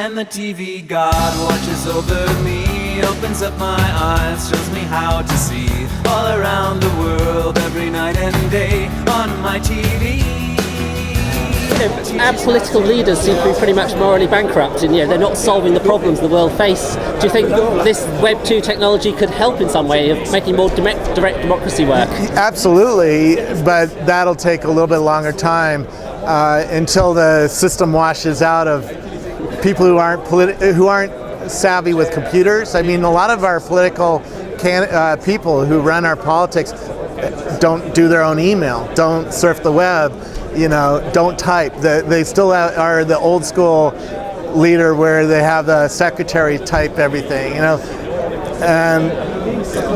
And the TV God watches over me, opens up my eyes, shows me how to see all around the world, every night and day on my TV. Our political leaders seem to be pretty much morally bankrupt, and they're not solving the problems the world face. Do you think this web2 technology could help in some way of making more direct democracy work? Absolutely, but that'll take a little bit longer time until the system washes out of people who aren't savvy with computers. I mean, a lot of our political people who run our politics don't do their own email, don't surf the web, don't type. They still are the old school leader where they have the secretary type everything, and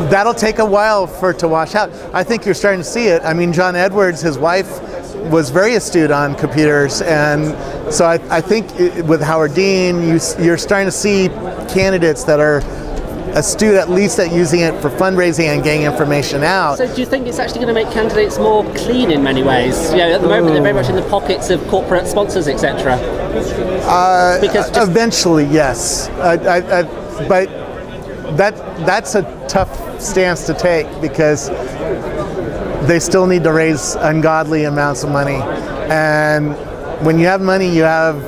that'll take a while for it to wash out. I think you're starting to see it. I mean, John Edwards, his wife, was very astute on computers, and so I think with Howard Dean, you're starting to see candidates that are astute at least at using it for fundraising and getting information out. So do you think it's actually going to make candidates more clean in many ways? At the moment they're very much in the pockets of corporate sponsors, etc. Eventually, yes. But that's a tough stance to take because they still need to raise ungodly amounts of money. And when you have money, you have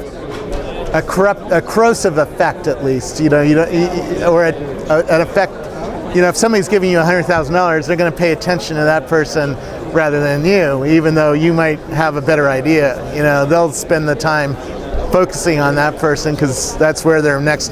a corrosive effect, at least, or an effect. If somebody's giving you $100,000, they're going to pay attention to that person rather than you, even though you might have a better idea. They'll spend the time focusing on that person because that's where their next,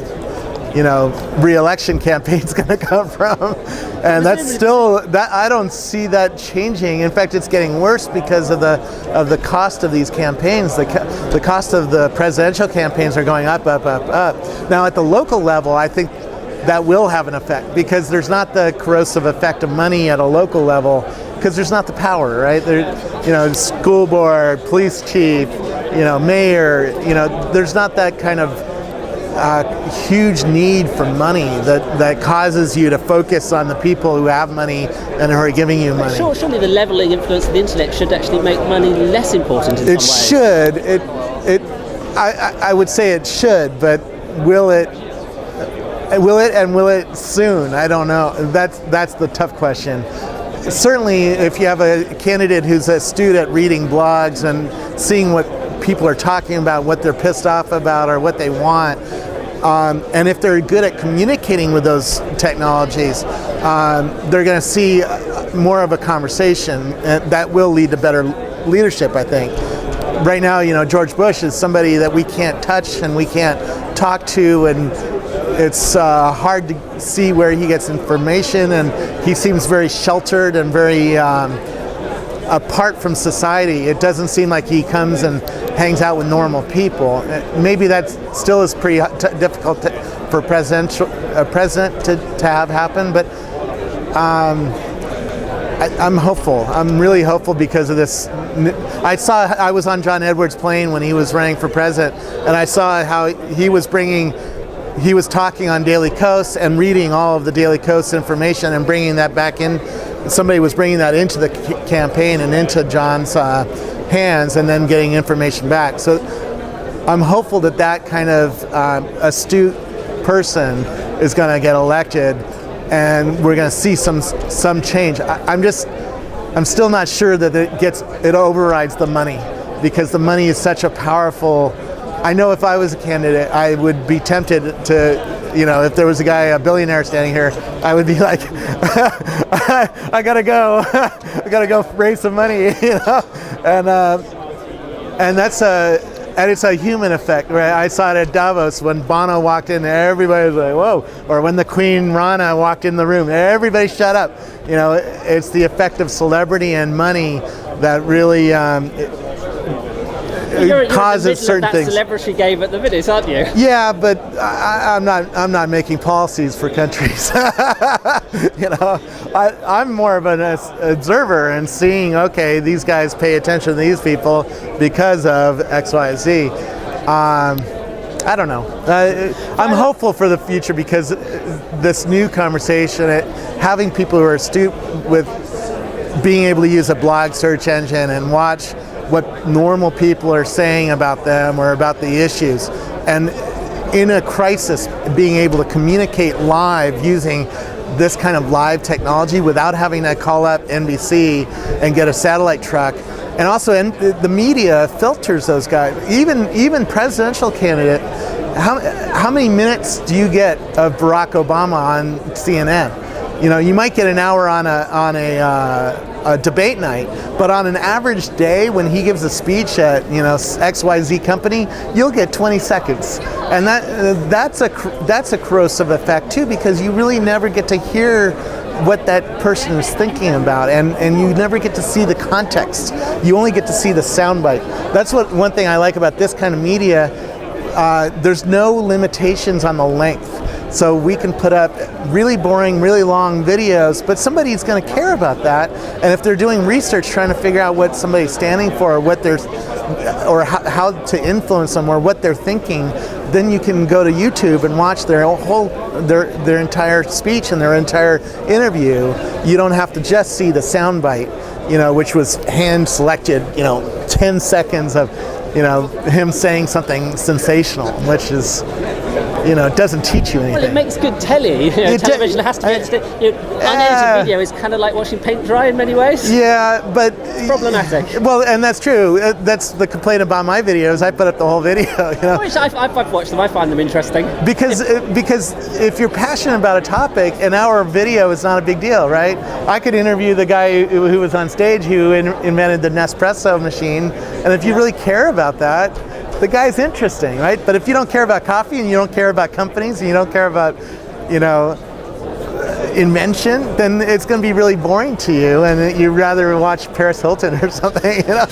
re-election campaign's going to come from. And that's still that I don't see that changing. In fact, it's getting worse because of the cost of these campaigns. The cost of the presidential campaigns are going up. Now, at the local level, I think that will have an effect because there's not the corrosive effect of money at a local level because there's not the power, right? School board, police chief, mayor. There's not that kind of huge need for money that causes you to focus on the people who have money and who are giving you money. Surely the leveling influence of the internet should actually make money less important in some ways. It should. I would say it should, but will it? Will it soon? I don't know. That's the tough question. Certainly, if you have a candidate who's astute at reading blogs and seeing what people are talking about, what they're pissed off about, or what they want, and if they're good at communicating with those technologies, they're going to see more of a conversation, and that will lead to better leadership, I think. Right now, George Bush is somebody that we can't touch and we can't talk to, and it's hard to see where he gets information, and he seems very sheltered and very apart from society. It doesn't seem like he comes and hangs out with normal people. Maybe that still is pretty difficult for a president to have happen, but I'm hopeful. I'm really hopeful because of this. I was on John Edwards' plane when he was running for president, and I saw how he was talking on Daily Kos and reading all of the Daily Kos information and bringing that back in. Somebody was bringing that into the campaign and into John's hands and then getting information back. So I'm hopeful that kind of astute person is going to get elected and we're going to see some change. I'm still not sure that it overrides the money because the money is such a powerful. I know if I was a candidate, I would be tempted to, if there was a billionaire standing here, I would be like, I gotta go, I gotta go raise some money, and it's a human effect, right? I saw it at Davos when Bono walked in, everybody was like, whoa, or when the Queen Rana walked in the room, everybody shut up. It's the effect of celebrity and money that really causes certain things. Celebrity game at the minute, aren't you? Yeah, but I'm not making policies for countries. I'm more of an observer and seeing, okay, these guys pay attention to these people because of X, Y, Z. I don't know. I'm hopeful for the future because this new conversation, having people who are astute with being able to use a blog search engine and watch what normal people are saying about them or about the issues. And in a crisis, being able to communicate live using this kind of live technology without having to call up NBC and get a satellite truck. And also, the media filters those guys. Even presidential candidate, how many minutes do you get of Barack Obama on CNN? You know, you might get an hour on a debate night, but on an average day when he gives a speech at, you know, XYZ company, you'll get 20 seconds. And that's a corrosive effect too, because you really never get to hear what that person is thinking about, and you never get to see the context. You only get to see the soundbite. That's one thing I like about this kind of media. There's no limitations on the length. So we can put up really boring, really long videos, but somebody's going to care about that. And if they're doing research trying to figure out what somebody's standing for, or what they're, or how to influence them, or what they're thinking, then you can go to YouTube and watch their entire speech and their entire interview. You don't have to just see the soundbite, you know, which was hand selected, you know, 10 seconds of, you know, him saying something sensational, which is, you know, it doesn't teach you anything. Well, it makes good telly. You know, television has to be entertaining. You know, unedited video is kind of like watching paint dry in many ways. Yeah, but it's problematic. Well, and that's true. That's the complaint about my videos. I put up the whole video. You know? Which I've watched them. I find them interesting. Because if you're passionate about a topic, an hour of video is not a big deal, right? I could interview the guy who was on stage who invented the Nespresso machine, and if you really care about that, the guy's interesting, right? But if you don't care about coffee, and you don't care about companies, and you don't care about, you know, invention, then it's going to be really boring to you, and you'd rather watch Paris Hilton or something, you know?